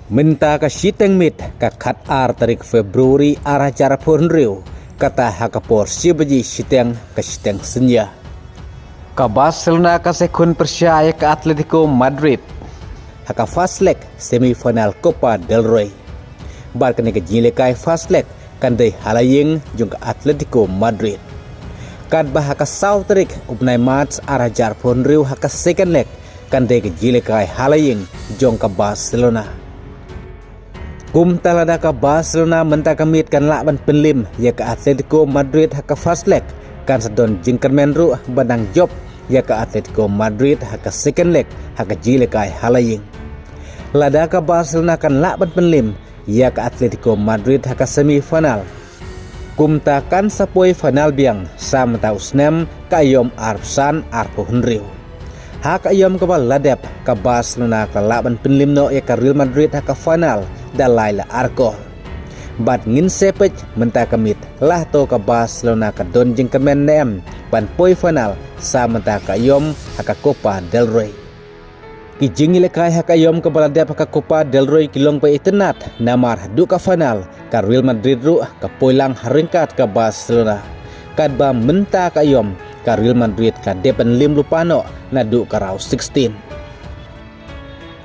Minta ka siteng mit ka khat ar tarik Februari arah cara pun riu kata hakapor sibaji siteng ka siteng senya. Ka Barcelona ka sekun percaya ke Atletico Madrid. Haka fast leg semifinal Copa del Rey. Bar kene ke jilekai fast leg kandai halaying jung ka Atletico Madrid. Kad bah haka sau tarik upnai match arah jar pun riu haka second leg kandai ke jilekai halaying jung ka Barcelona. Kum talada ka Barcelona menta kamit kan lakban penlim ya ka Atletico Madrid haka fast leg kan sedon jingkermen ru bandang job ya ka Atletico Madrid haka second leg haka jilekai halaying. Lada ka Barcelona kan lakban penlim ya ka Atletico Madrid haka semifinal. Kum ta kan sapoi final biang sam ta usnem ka yom arpsan arpo hunriu. Haka yom ka ladep ka Barcelona ka lakban penlim no ya ka Real Madrid haka final dalai la arkol. Bat ngin sepej menta kamit lah to ka Barcelona ka don jingkemen nem pan poi final sa menta ka yom haka Copa del Rey. Ki jingi lekai haka yom ka baladep haka Copa del Rey kilong pa itenat namar du ka final ka Real Madrid ru ka poilang haringkat ka Barcelona. Kadba menta ka yom ka Real Madrid ka depan lim lupano na du ka raw 16.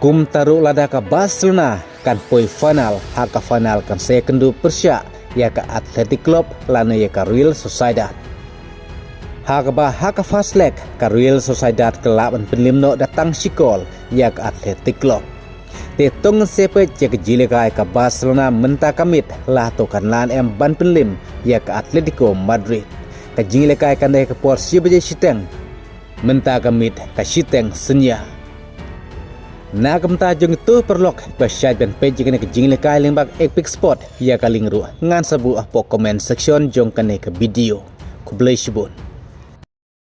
Kum taru lada ka Barcelona kan poi final haka final kan sekundu persya ya ka Athletic Club lana ya ka Real Sociedad. Haka fast leg ka Real Sociedad kelaban penlimno datang sikol ya ka Athletic Club. Te tong sepe cek jilekai ka Barcelona menta kamit lah to kan lan em ban penlim ya ka Atletico Madrid. Ka jilekai kan dai ka por sibaje siteng menta kamit ka siteng senya. Na kamta jung tu perlok pasyad ben page kene ke jingle kai lingbak epic spot ya kaling ru ngan sabu po comment section jong kene ke video ku blai sibun.